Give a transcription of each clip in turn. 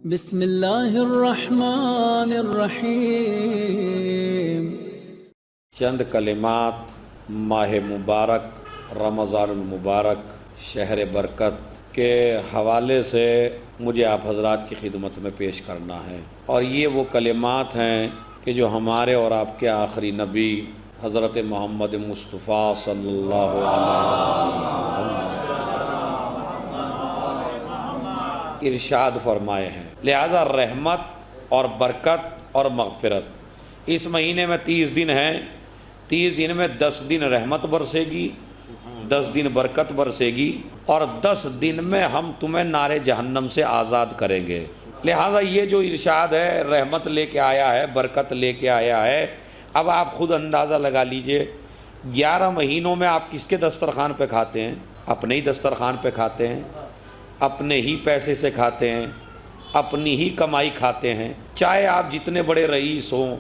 بسم اللہ الرحمن الرحیم۔ چند کلمات ماہ مبارک رمضان المبارک شہر برکت کے حوالے سے مجھے آپ حضرات کی خدمت میں پیش کرنا ہے، اور یہ وہ کلمات ہیں کہ جو ہمارے اور آپ کے آخری نبی حضرت محمد مصطفیٰ صلی اللہ علیہ وسلم نے ارشاد فرمائے ہیں۔ لہذا رحمت اور برکت اور مغفرت، اس مہینے میں 30 دن ہیں، 30 دن میں 10 دن رحمت برسے گی، 10 دن برکت برسے گی، اور 10 دن میں ہم تمہیں نار جہنم سے آزاد کریں گے۔ لہذا یہ جو ارشاد ہے رحمت لے کے آیا ہے، برکت لے کے آیا ہے، اب آپ خود اندازہ لگا لیجئے 11 مہینوں میں آپ کس کے دسترخوان پہ کھاتے ہیں؟ اپنے ہی دسترخوان پہ کھاتے ہیں، اپنے ہی پیسے سے کھاتے ہیں، اپنی ہی کمائی کھاتے ہیں۔ چاہے آپ جتنے بڑے رئیس ہوں،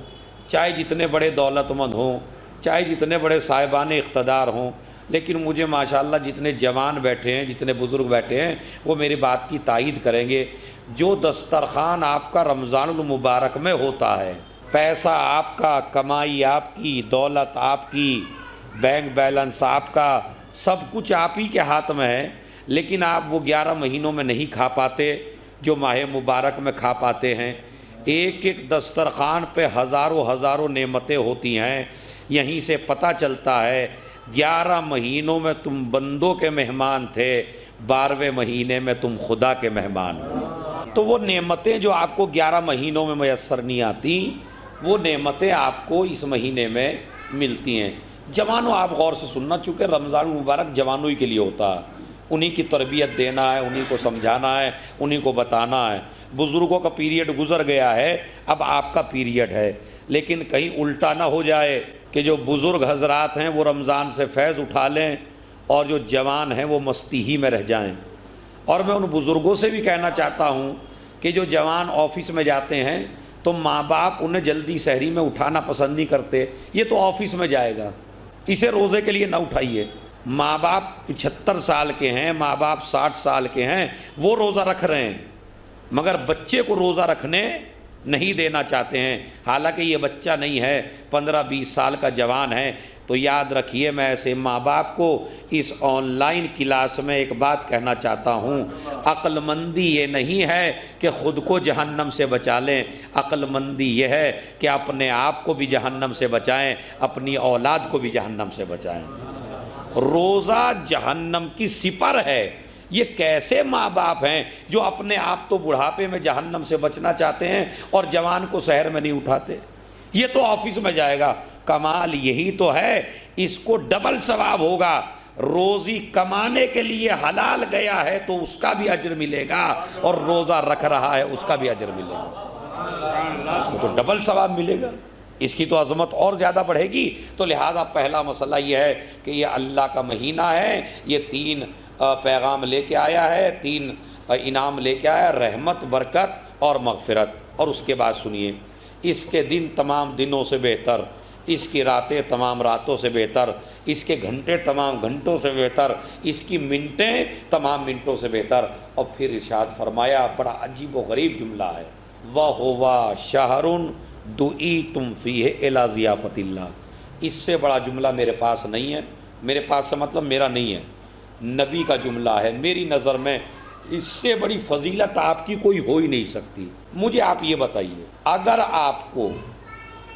چاہے جتنے بڑے دولت مند ہوں، چاہے جتنے بڑے صاحبان اقتدار ہوں، لیکن مجھے ماشاءاللہ جتنے جوان بیٹھے ہیں، جتنے بزرگ بیٹھے ہیں، وہ میری بات کی تائید کریں گے۔ جو دسترخوان آپ کا رمضان المبارک میں ہوتا ہے، پیسہ آپ کا، کمائی آپ کی، دولت آپ کی، بینک بیلنس آپ کا، سب کچھ آپ ہی کے ہاتھ میں ہے، لیکن آپ وہ 11 مہینوں میں نہیں کھا پاتے جو ماہ مبارک میں کھا پاتے ہیں۔ ایک ایک دسترخوان پہ ہزاروں ہزاروں نعمتیں ہوتی ہیں۔ یہیں سے پتہ چلتا ہے 11 مہینوں میں تم بندوں کے مہمان تھے، 12ویں مہینے میں تم خدا کے مہمان ہو۔ تو وہ نعمتیں جو آپ کو 11 مہینوں میں میسر نہیں آتی، وہ نعمتیں آپ کو اس مہینے میں ملتی ہیں۔ جوانوں آپ غور سے سننا، چونکہ رمضان المبارک جوانوں ہی کے لیے ہوتا ہے، انہی کی تربیت دینا ہے، انہی کو سمجھانا ہے، انہی کو بتانا ہے۔ بزرگوں کا پیریڈ گزر گیا ہے، اب آپ کا پیریڈ ہے، لیکن کہیں الٹا نہ ہو جائے کہ جو بزرگ حضرات ہیں وہ رمضان سے فیض اٹھا لیں اور جو جوان ہیں وہ مستی ہی میں رہ جائیں۔ اور میں ان بزرگوں سے بھی کہنا چاہتا ہوں کہ جو جوان آفس میں جاتے ہیں تو ماں باپ انہیں جلدی سحری میں اٹھانا پسند نہیں کرتے، یہ تو آفس میں جائے گا، اسے روزے کے لیے نہ اٹھائیے۔ ماں باپ 75 سال کے ہیں، ماں باپ 60 سال کے ہیں، وہ روزہ رکھ رہے ہیں، مگر بچے کو روزہ رکھنے نہیں دینا چاہتے ہیں، حالانکہ یہ بچہ نہیں ہے، 15-20 سال کا جوان ہے۔ تو یاد رکھیے، میں ایسے ماں باپ کو اس آن لائن کلاس میں ایک بات کہنا چاہتا ہوں، عقل مندی یہ نہیں ہے کہ خود کو جہنم سے بچا لیں، عقل مندی یہ ہے کہ اپنے آپ کو بھی جہنم سے بچائیں، اپنی اولاد کو بھی جہنم سے بچائیں۔ روزہ جہنم کی سپر ہے۔ یہ کیسے ماں باپ ہیں جو اپنے آپ تو بڑھاپے میں جہنم سے بچنا چاہتے ہیں اور جوان کو سحر میں نہیں اٹھاتے؟ یہ تو آفس میں جائے گا۔ کمال یہی تو ہے، اس کو ڈبل ثواب ہوگا۔ روزی کمانے کے لیے حلال گیا ہے تو اس کا بھی اجر ملے گا، اور روزہ رکھ رہا ہے اس کا بھی اجر ملے گا، اس کو تو ڈبل ثواب ملے گا، اس کی تو عظمت اور زیادہ بڑھے گی۔ تو لہذا پہلا مسئلہ یہ ہے کہ یہ اللہ کا مہینہ ہے، یہ 3 پیغام لے کے آیا ہے، 3 انعام لے کے آیا ہے، رحمت، برکت اور مغفرت۔ اور اس کے بعد سنیے، اس کے دن تمام دنوں سے بہتر، اس کی راتیں تمام راتوں سے بہتر، اس کے گھنٹے تمام گھنٹوں سے بہتر، اس کی منٹیں تمام منٹوں سے بہتر۔ اور پھر ارشاد فرمایا، بڑا عجیب و غریب جملہ ہے، وَهُوَ شَهْرٌ دُعِیتُمْ فِیہِ إِلَىٰ ضِیَافَةِ اللَّهِ۔ اس سے بڑا جملہ میرے پاس نہیں ہے، میرے پاس سے مطلب میرا نہیں ہے، نبی کا جملہ ہے۔ میری نظر میں اس سے بڑی فضیلت آپ کی کوئی ہو ہی نہیں سکتی۔ مجھے آپ یہ بتائیے، اگر آپ کو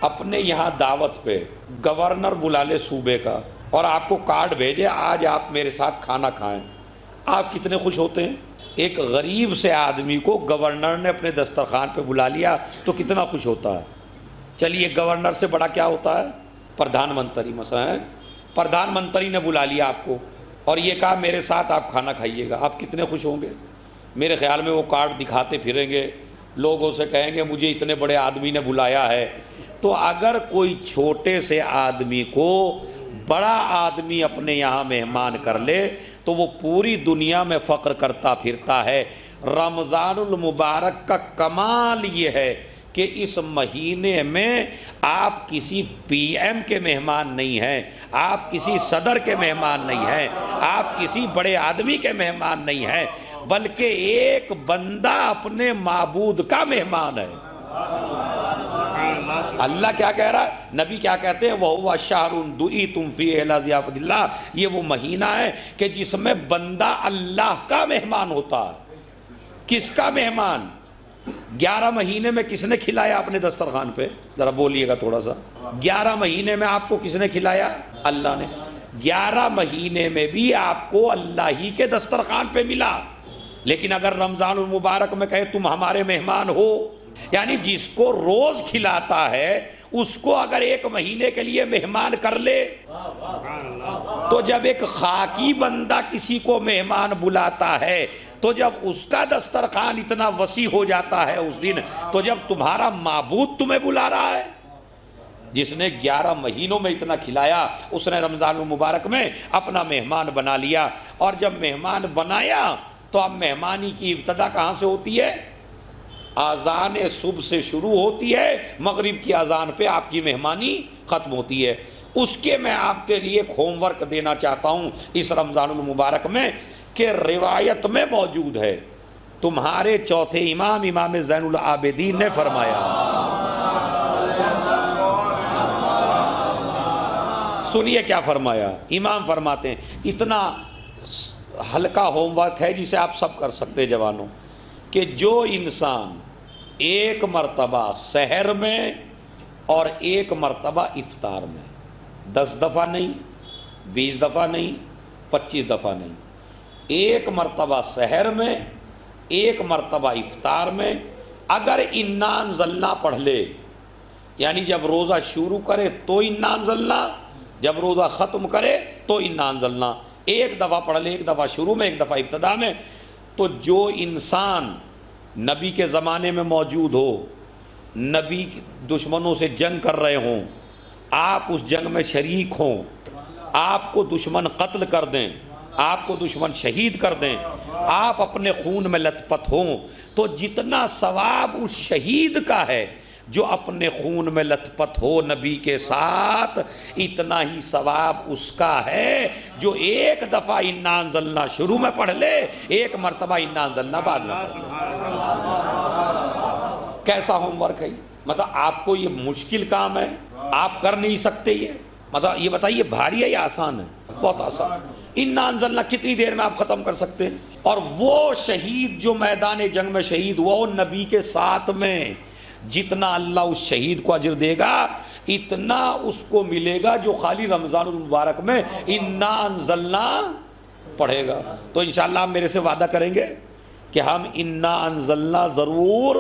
اپنے یہاں دعوت پہ گورنر بلا لے صوبے کا اور آپ کو کارڈ بھیجے، آج آپ میرے ساتھ کھانا کھائیں، آپ کتنے خوش ہوتے ہیں؟ ایک غریب سے آدمی کو گورنر نے اپنے دسترخوان پہ بلا لیا تو کتنا خوش ہوتا ہے؟ چلیے، گورنر سے بڑا کیا ہوتا ہے؟ پردھان منتری مثلا ہے، پردھان منتری نے بلا لیا آپ کو اور یہ کہا میرے ساتھ آپ کھانا کھائیے گا، آپ کتنے خوش ہوں گے؟ میرے خیال میں وہ کارڈ دکھاتے پھریں گے، لوگوں سے کہیں گے مجھے اتنے بڑے آدمی نے بلایا ہے۔ تو اگر کوئی چھوٹے سے آدمی کو بڑا آدمی اپنے یہاں مہمان کر لے تو وہ پوری دنیا میں فخر کرتا پھرتا ہے۔ رمضان المبارک کا کمال یہ ہے کہ اس مہینے میں آپ کسی پی ایم کے مہمان نہیں ہیں، آپ کسی صدر کے مہمان نہیں ہیں، آپ کسی بڑے آدمی کے مہمان نہیں ہیں، بلکہ ایک بندہ اپنے معبود کا مہمان ہے۔ اللہ کیا کہہ رہا ہے؟ نبی کیا کہتے ہیں؟ وَهُوَ شَهْرٌ دُعِيتُمْ فِيهِ إِلَىٰ ضِيَافَةِ اللَّهِ، یہ وہ مہینہ ہے کہ جس میں بندہ اللہ کا مہمان ہوتا ہے۔ کس کا مہمان؟ 11 مہینے میں کس نے کھلایا اپنے دسترخوان پہ؟ ذرا بولیے گا تھوڑا سا۔ 11 مہینے میں آپ کو کس نے کھلایا؟ اللہ نے۔ 11 مہینے میں بھی آپ کو اللہ ہی کے دسترخوان پہ ملا، لیکن اگر رمضان المبارک میں کہے تم ہمارے مہمان ہو، یعنی جس کو روز کھلاتا ہے اس کو اگر 1 مہینے کے لیے مہمان کر لے، تو جب ایک خاکی بندہ کسی کو مہمان بلاتا ہے تو جب اس کا دسترخوان اتنا وسیع ہو جاتا ہے اس دن، تو جب تمہارا معبود تمہیں بلا رہا ہے، جس نے 11 مہینوں میں اتنا کھلایا، اس نے رمضان المبارک میں اپنا مہمان بنا لیا۔ اور جب مہمان بنایا تو اب مہمانی کی ابتدا کہاں سے ہوتی ہے؟ آذان صبح سے شروع ہوتی ہے، مغرب کی اذان پہ آپ کی مہمانی ختم ہوتی ہے۔ اس کے میں آپ کے لیے ایک ہوم ورک دینا چاہتا ہوں اس رمضان المبارک میں، کہ روایت میں موجود ہے، تمہارے چوتھے امام امام زین العابدین نے فرمایا، سنیے کیا فرمایا۔ امام فرماتے ہیں، اتنا ہلکا ہوم ورک ہے جسے آپ سب کر سکتے ہیں جوانوں، کہ جو انسان 1 مرتبہ سحر میں اور 1 مرتبہ افطار میں، 10 دفعہ نہیں، 20 دفعہ نہیں، 25 دفعہ نہیں، 1 مرتبہ سحر میں، 1 مرتبہ افطار میں اگر انا انزلنا پڑھ لے، یعنی جب روزہ شروع کرے تو انا انزلنا، جب روزہ ختم کرے تو انا انزلنا، 1 دفعہ پڑھ لے، 1 دفعہ شروع میں، 1 دفعہ ابتدا میں، تو جو انسان نبی کے زمانے میں موجود ہو، نبی دشمنوں سے جنگ کر رہے ہوں، آپ اس جنگ میں شریک ہوں، آپ کو دشمن قتل کر دیں، آپ کو دشمن شہید کر دیں، آپ اپنے خون میں لت پت ہوں، تو جتنا ثواب اس شہید کا ہے جو اپنے خون میں لت پت ہو نبی کے ساتھ، اتنا ہی ثواب اس کا ہے جو 1 دفعہ انا انزلنا شروع میں پڑھ لے، 1 مرتبہ انا انزلنا بعد میں پڑھ لے۔ کیسا ہوم ورک ہے یہ؟ مطلب آپ کو یہ مشکل کام ہے، آپ کر نہیں سکتے یہ؟ مطلب یہ بتائیے بھاری ہے یا آسان ہے؟ بہت آسان۔ انا انزلنا کتنی دیر میں آپ ختم کر سکتے ہیں؟ اور وہ شہید جو میدان جنگ میں شہید ہوا، وہ نبی کے ساتھ میں، جتنا اللہ اس شہید کو اجر دے گا اتنا اس کو ملے گا جو خالی رمضان المبارک میں انا انزلنا پڑھے گا۔ تو انشاءاللہ آپ میرے سے وعدہ کریں گے کہ ہم انا انزلنا ضرور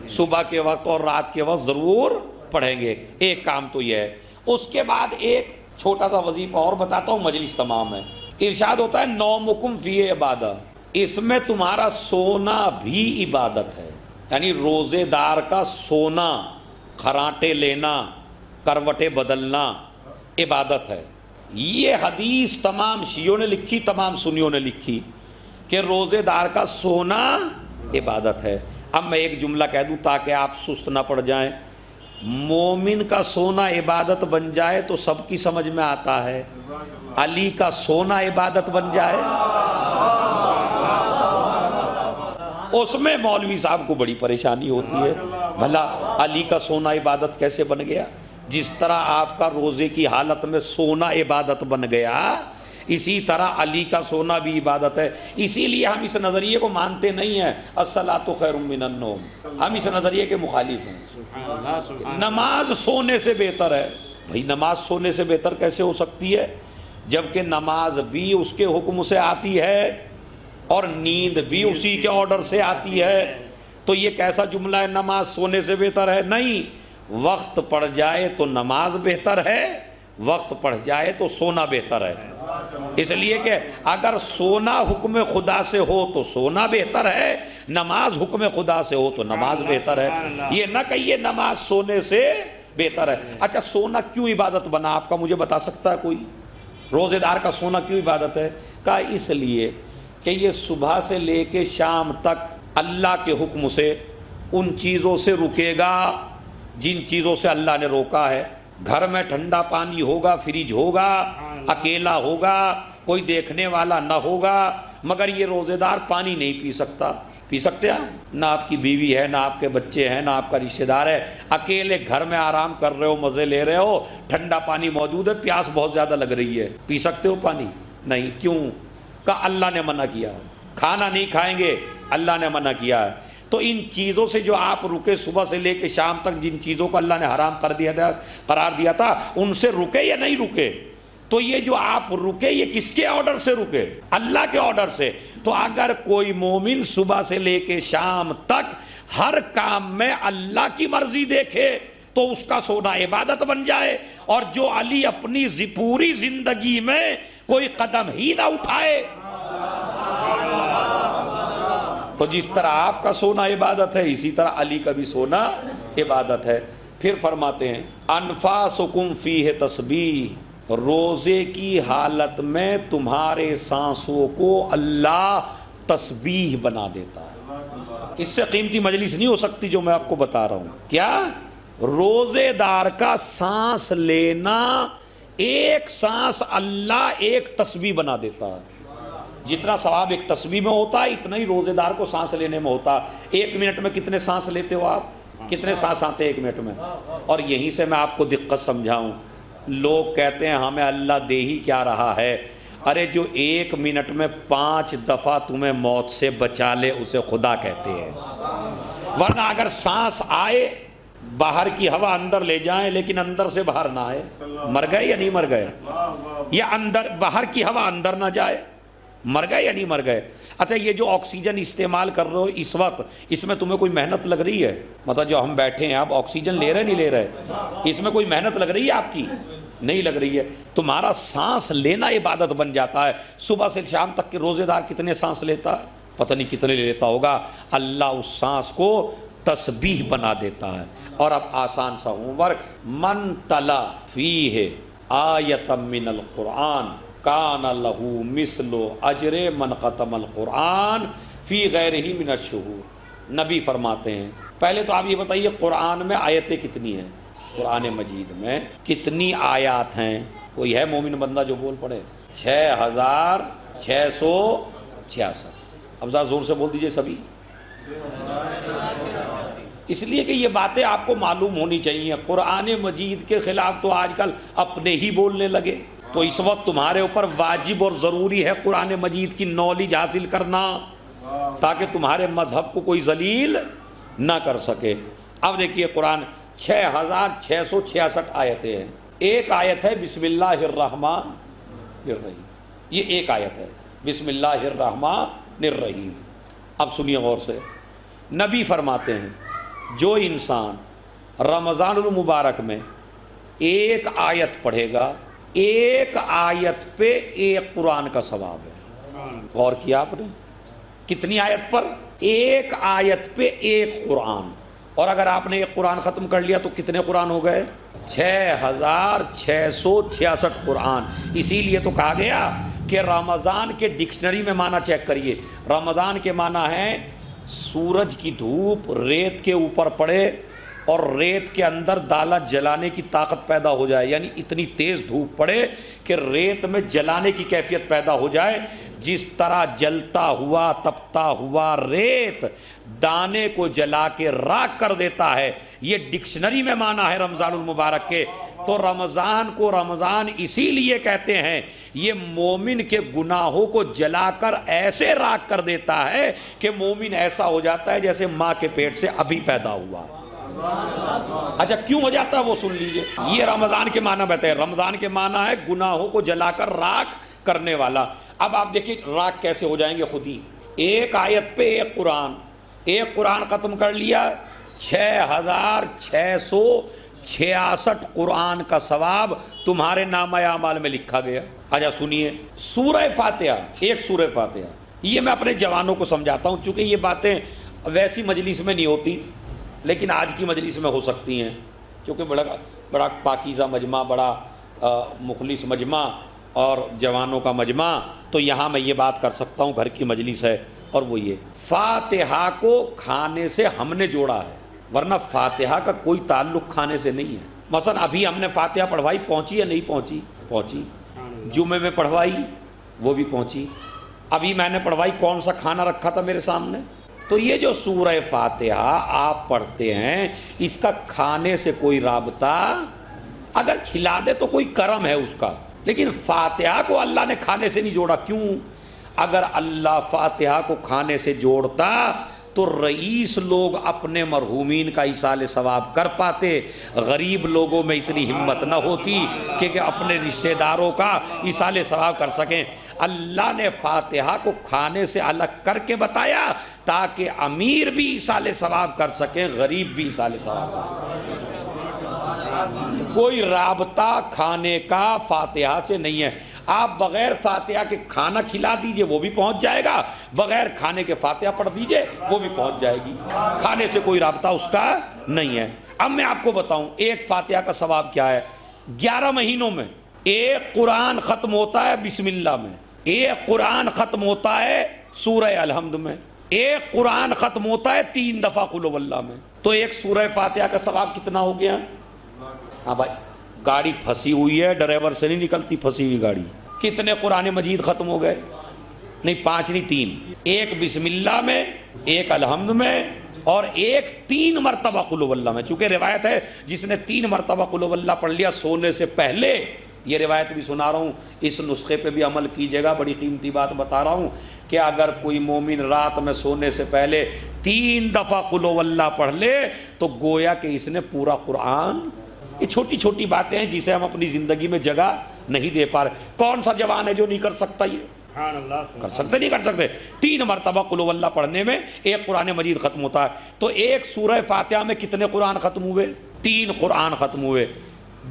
صبح کے وقت اور رات کے وقت ضرور پڑھیں گے۔ ایک کام تو یہ ہے۔ اس کے بعد ایک چھوٹا سا وظیفہ اور بتاتا ہوں، مجلس تمام ہے۔ ارشاد ہوتا ہے نومکم فی عبادت، اس میں تمہارا سونا بھی عبادت ہے، یعنی روزے دار کا سونا، خراٹے لینا، کروٹیں بدلنا عبادت ہے۔ یہ حدیث تمام شیعوں نے لکھی، تمام سنیوں نے لکھی کہ روزے دار کا سونا عبادت ہے۔ اب میں ایک جملہ کہہ دوں تاکہ آپ سست نہ پڑ جائیں، مومن کا سونا عبادت بن جائے تو سب کی سمجھ میں آتا ہے، علی کا سونا عبادت بن جائے اس میں مولوی صاحب کو بڑی پریشانی ہوتی ہے، بھلا علی کا سونا عبادت کیسے بن گیا؟ جس طرح آپ کا روزے کی حالت میں سونا عبادت بن گیا، اسی طرح علی کا سونا بھی عبادت ہے۔ اسی لیے ہم اس نظریے کو مانتے نہیں ہیں، الصلاۃ خیر من النوم، ہم اس نظریے کے مخالف ہیں۔ نماز سونے سے بہتر ہے۔ بھائی نماز سونے سے بہتر کیسے ہو سکتی ہے جبکہ نماز بھی اس کے حکم سے آتی ہے اور نیند بھی اسی کے آرڈر سے آتی ہے؟ تو یہ کیسا جملہ ہے نماز سونے سے بہتر ہے؟ نہیں، وقت پڑ جائے تو نماز بہتر ہے، وقت پڑ جائے تو سونا بہتر ہے۔ اس لیے کہ اگر سونا حکم خدا سے ہو تو سونا بہتر ہے، نماز حکم خدا سے ہو تو نماز بہتر ہے۔ یہ نہ کہیے نماز سونے سے بہتر ہے۔ اچھا سونا کیوں عبادت بنا آپ کا مجھے بتا سکتا ہے کوئی؟ روزے دار کا سونا کیوں عبادت ہے؟ کہا اس لیے کہ یہ صبح سے لے کے شام تک اللہ کے حکم سے ان چیزوں سے رکے گا جن چیزوں سے اللہ نے روکا ہے۔ گھر میں ٹھنڈا پانی ہوگا، فریج ہوگا، اکیلا ہوگا، کوئی دیکھنے والا نہ ہوگا، مگر یہ روزے دار پانی نہیں پی سکتا. پی سکتے آپ؟ نہ آپ کی بیوی ہے، نہ آپ کے بچے ہیں، نہ آپ کا رشتہ دار ہے، اکیلے گھر میں آرام کر رہے ہو، مزے لے رہے ہو، ٹھنڈا پانی موجود ہے، پیاس بہت زیادہ لگ رہی ہے، پی سکتے ہو پانی؟ نہیں. کیوں؟ کہ اللہ نے منع کیا. کھانا نہیں کھائیں گے، اللہ نے منع کیا ہے. تو ان چیزوں سے جو آپ رکے، صبح سے لے کے شام تک جن چیزوں کو اللہ نے حرام کر دیا تھا، قرار دیا تھا، ان سے رکے یا نہیں رکے؟ تو یہ جو آپ رکے، یہ کس کے آرڈر سے رکے؟ اللہ کے آرڈر سے. تو اگر کوئی مومن صبح سے لے کے شام تک ہر کام میں اللہ کی مرضی دیکھے تو اس کا سونا عبادت بن جائے. اور جو علی اپنی پوری زندگی میں کوئی قدم ہی نہ اٹھائے، تو جس طرح آپ کا سونا عبادت ہے، اسی طرح علی کا بھی سونا عبادت ہے. پھر فرماتے ہیں انفاسکم فیہ تسبیح، روزے کی حالت میں تمہارے سانسوں کو اللہ تسبیح بنا دیتا ہے. اس سے قیمتی مجلس نہیں ہو سکتی جو میں آپ کو بتا رہا ہوں. کیا؟ روزے دار کا سانس لینا، ایک سانس اللہ ایک تسبیح بنا دیتا ہے. جتنا ثواب ایک تسبیح میں ہوتا ہے، اتنا ہی روزے دار کو سانس لینے میں ہوتا. 1 منٹ میں کتنے سانس لیتے ہو آپ؟ کتنے سانس آتے ہیں 1 منٹ میں؟ اور یہیں سے میں آپ کو دقت سمجھاؤں. لوگ کہتے ہیں ہمیں اللہ دے ہی کیا رہا ہے. ارے جو 1 منٹ میں 5 دفعہ تمہیں موت سے بچا لے اسے خدا کہتے ہیں. ورنہ اگر سانس آئے، باہر کی ہوا اندر لے جائیں لیکن اندر سے باہر نہ آئے، مر گئے یا نہیں مر گئے؟ یا اندر باہر کی ہوا اندر نہ جائے، مر گئے یا نہیں مر گئے؟ اچھا یہ جو آکسیجن استعمال کر رہے ہو اس وقت، اس میں تمہیں کوئی محنت لگ رہی ہے؟ مطلب جو ہم بیٹھے ہیں آپ آکسیجن لے رہے نہیں لے رہے، اس میں کوئی محنت لگ رہی ہے آپ کی؟ نہیں لگ رہی ہے. تمہارا سانس لینا عبادت بن جاتا ہے. صبح سے شام تک کے روزے دار کتنے سانس لیتا ہے؟ پتہ نہیں کتنے لیتا ہوگا. اللہ اس سانس کو تسبیح بنا دیتا ہے. اور اب آسان سا ہوم ورک، من تلا فیہ آیۃ من القرآن کان لہ مثل اجر من ختم القرآن فی غیرہ من الشہور. نبی فرماتے ہیں پہلے تو آپ یہ بتائیے قرآن میں آیتیں کتنی ہیں؟ قرآن مجید میں کتنی آیات ہیں؟ کوئی ہے مومن بندہ جو بول پڑے؟ 6666. اب ذرا زور سے بول دیجئے سبھی. اس لیے کہ یہ باتیں آپ کو معلوم ہونی چاہیے. قرآن مجید کے خلاف تو آج کل اپنے ہی بولنے لگے. تو اس وقت تمہارے اوپر واجب اور ضروری ہے قرآن مجید کی نالج حاصل کرنا، تاکہ تمہارے مذہب کو کوئی ذلیل نہ کر سکے. اب دیکھیے قرآن 6666 آیتیں ہیں. ایک آیت ہے بسم اللہ الرحمن الرحیم. یہ ایک آیت ہے بسم اللہ الرحمن الرحیم. اب سنیے غور سے. نبی فرماتے ہیں جو انسان رمضان المبارک میں ایک آیت پڑھے گا، ایک آیت پہ ایک قرآن کا ثواب ہے. غور کیا آپ نے؟ کتنی آیت پر؟ ایک آیت پہ ایک قرآن. اور اگر آپ نے ایک قرآن ختم کر لیا تو کتنے قرآن ہو گئے؟ 6666 قرآن. اسی لیے تو کہا گیا کہ رمضان کے ڈکشنری میں معنی چیک کریے. رمضان کے معنی ہے سورج کی دھوپ ریت کے اوپر پڑے اور ریت کے اندر دالا جلانے کی طاقت پیدا ہو جائے، یعنی اتنی تیز دھوپ پڑے کہ ریت میں جلانے کی کیفیت پیدا ہو جائے. جس طرح جلتا ہوا تپتا ہوا ریت دانے کو جلا کے راکھ کر دیتا ہے، یہ ڈکشنری میں معنی ہے رمضان المبارک کے. تو رمضان کو رمضان اسی لیے کہتے ہیں، یہ مومن کے گناہوں کو جلا کر ایسے راکھ کر دیتا ہے کہ مومن ایسا ہو جاتا ہے جیسے ماں کے پیٹ سے ابھی پیدا ہوا. اچھا کیوں ہو جاتا ہے وہ سن لیجئے. یہ رمضان کے معنی بتائے. رمضان کے معنی ہے گناہوں کو جلا کر راکھ کرنے والا. اب آپ دیکھیے راکھ کیسے ہو جائیں گے خود ہی. ایک آیت پہ ایک قرآن. ایک قرآن ختم کر لیا 6666 قرآن کا ثواب تمہارے نامہ اعمال میں لکھا گیا. اچھا سنیے سورہ فاتحہ. ایک سورہ فاتحہ یہ میں اپنے جوانوں کو سمجھاتا ہوں، چونکہ یہ باتیں ویسی مجلس میں نہیں ہوتی لیکن آج کی مجلس میں ہو سکتی ہیں، کیونکہ بڑا پاکیزہ مجمع، بڑا مخلص مجمع اور جوانوں کا مجمع. تو یہاں میں یہ بات کر سکتا ہوں، گھر کی مجلس ہے. اور وہ یہ فاتحہ کو کھانے سے ہم نے جوڑا ہے، ورنہ فاتحہ کا کوئی تعلق کھانے سے نہیں ہے. مثلا ابھی ہم نے فاتحہ پڑھوائی، پہنچی یا نہیں پہنچی؟ پہنچی. جمعے میں پڑھوائی وہ بھی پہنچی. ابھی میں نے پڑھوائی کون سا کھانا رکھا تھا میرے سامنے؟ تو یہ جو سورہ فاتحہ آپ پڑھتے ہیں اس کا کھانے سے کوئی رابطہ، اگر کھلا دے تو کوئی کرم ہے اس کا، لیکن فاتحہ کو اللہ نے کھانے سے نہیں جوڑا۔ کیوں؟ اگر اللہ فاتحہ کو کھانے سے جوڑتا تو رئیس لوگ اپنے مرحومین کا ایصال ثواب کر پاتے، غریب لوگوں میں اتنی ہمت نہ ہوتی کہ اپنے رشتہ داروں کا ایصال ثواب کر سکیں۔ اللہ نے فاتحہ کو کھانے سے الگ کر کے بتایا تاکہ امیر بھی ایصال ثواب کر سکیں، غریب بھی ایصال ثواب کر سکیں۔ کوئی رابطہ کھانے کا فاتحہ سے نہیں ہے۔ آپ بغیر فاتحہ کے کھانا کھلا دیجئے وہ بھی پہنچ جائے گا، بغیر کھانے کے فاتحہ پڑھ دیجئے وہ بھی پہنچ جائے گی، کھانے سے کوئی رابطہ اس کا نہیں ہے۔ اب میں آپ کو بتاؤں ایک فاتحہ کا ثواب کیا ہے۔ 11 مہینوں میں ایک قرآن ختم ہوتا ہے بسم اللہ میں، ایک قرآن ختم ہوتا ہے سورہ الحمد میں، ایک قرآن ختم ہوتا ہے 3 دفعہ قل هو اللہ میں۔ تو ایک سورہ فاتحہ کا ثواب کتنا ہو گیا؟ ہاں بھائی، گاڑی پھنسی ہوئی ہے، ڈرائیور سے نہیں نکلتی پھنسی ہوئی گاڑی۔ کتنے قرآن مجید ختم ہو گئے؟ نہیں 5 نہیں 3، ایک بسم اللہ میں، ایک الحمد میں، اور ایک 3 مرتبہ قل هو اللہ میں۔ چونکہ روایت ہے جس نے 3 مرتبہ قل هو اللہ پڑھ لیا سونے سے پہلے، یہ روایت بھی سنا رہا ہوں، اس نسخے پہ بھی عمل کیجیے گا، بڑی قیمتی بات بتا رہا ہوں کہ اگر کوئی مومن رات میں سونے سے پہلے 3 دفعہ قل هو اللہ پڑھ لے تو گویا کہ اس نے پورا قرآن۔ یہ چھوٹی چھوٹی باتیں ہیں جسے ہم اپنی زندگی میں جگہ نہیں دے پا رہے۔ کون سا جوان ہے جو نہیں کر سکتا؟ یہ کر سکتے نہیں کر سکتے؟ 3 مرتبہ قل هو اللہ پڑھنے میں ایک قرآن مجید ختم ہوتا ہے۔ تو ایک سورہ فاتحہ میں کتنے قرآن ختم ہوئے؟ 3 قرآن ختم ہوئے،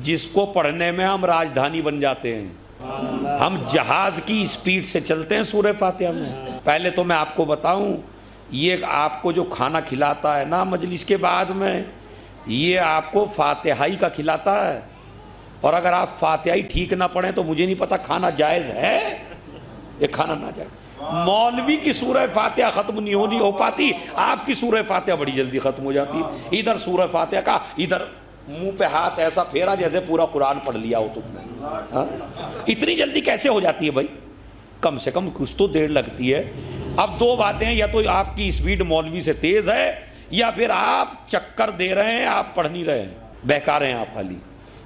جس کو پڑھنے میں ہم راجدھانی بن جاتے ہیں، ہم جہاز کی اسپیڈ سے چلتے ہیں سورہ فاتحہ میں۔ پہلے تو میں آپ کو بتاؤں، یہ آپ کو جو کھانا کھلاتا ہے نا مجلس کے بعد میں، یہ آپ کو فاتحہ کا کھلاتا ہے، اور اگر آپ فاتحہ ٹھیک نہ پڑھیں تو مجھے نہیں پتا کھانا جائز ہے یہ کھانا نہ جائز۔ مولوی کی سورہ فاتحہ ختم نہیں ہو پاتی، آپ کی سورہ فاتحہ بڑی جلدی ختم ہو جاتی۔ ادھر سورہ فاتحہ کا، ادھر منہ پہ ہاتھ ایسا پھیرا جیسے پورا قرآن پڑھ لیا ہو تم نے۔ اتنی جلدی کیسے ہو جاتی ہے بھائی؟ کم سے کم کچھ تو دیر لگتی ہے۔ اب 2 باتیں ہیں، یا تو آپ کی اسپیڈ مولوی سے تیز ہے، یا پھر آپ چکر دے رہے ہیں، آپ پڑھ نہیں رہے ہیں، بہکا رہے ہیں آپ خالی۔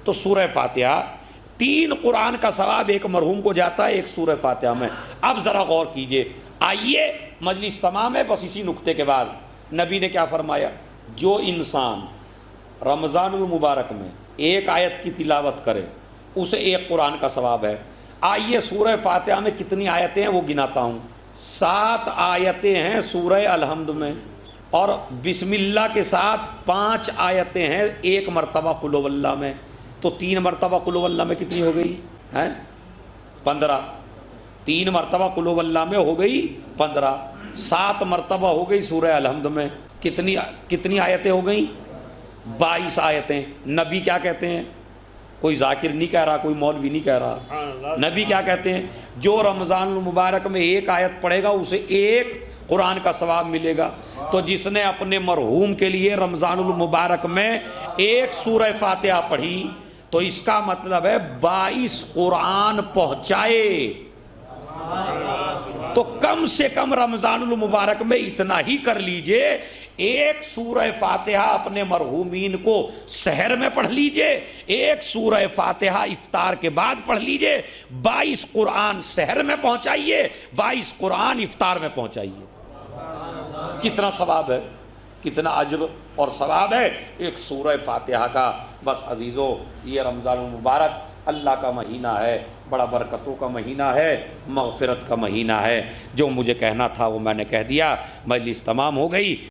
تو سورہ فاتحہ 3 قرآن کا ثواب ایک مرحوم کو جاتا ہے ایک سورہ فاتحہ میں۔ اب ذرا غور کیجئے، آئیے مجلس تمام ہے، بس اسی نقطے کے بعد نبی نے کیا فرمایا؟ جو انسان رمضان المبارک میں ایک آیت کی تلاوت کرے اسے ایک قرآن کا ثواب ہے۔ آئیے سورہ فاتحہ میں کتنی آیتیں ہیں وہ گناتا ہوں۔ 7 آیتیں ہیں سورہ الحمد میں، اور بسم اللہ کے ساتھ 5 آیتیں ہیں ایک مرتبہ قل هو اللہ میں۔ تو 3 مرتبہ قل هو اللہ میں کتنی ہو گئی ہیں؟ 15۔ 3 مرتبہ قل هو اللہ میں ہو گئی 15، 7 مرتبہ ہو گئی سورہ الحمد میں، کتنی آیتیں ہو گئیں؟ 22 آیتیں۔ نبی کیا کہتے ہیں؟ کوئی ذاکر نہیں کہہ رہا، کوئی مولوی نہیں کہہ رہا، نبی کیا کہتے ہیں؟ جو رمضان المبارک میں ایک آیت پڑھے گا اسے ایک قرآن کا ثواب ملے گا۔ تو جس نے اپنے مرحوم کے لیے رمضان المبارک میں ایک سورہ فاتحہ پڑھی تو اس کا مطلب ہے 22 قرآن پہنچائے۔ تو کم سے کم رمضان المبارک میں اتنا ہی کر لیجئے، ایک سورہ فاتحہ اپنے مرحومین کو سحر میں پڑھ لیجئے، ایک سورہ فاتحہ افطار کے بعد پڑھ لیجئے، 22 قرآن سحر میں پہنچائیے، 22 قرآن افطار میں پہنچائیے۔ کتنا ثواب ہے، کتنا اجر اور ثواب ہے ایک سورہ فاتحہ کا۔ بس عزیزو، یہ رمضان المبارک اللہ کا مہینہ ہے، بڑا برکتوں کا مہینہ ہے، مغفرت کا مہینہ ہے۔ جو مجھے کہنا تھا وہ میں نے کہہ دیا، مجلس تمام ہو گئی۔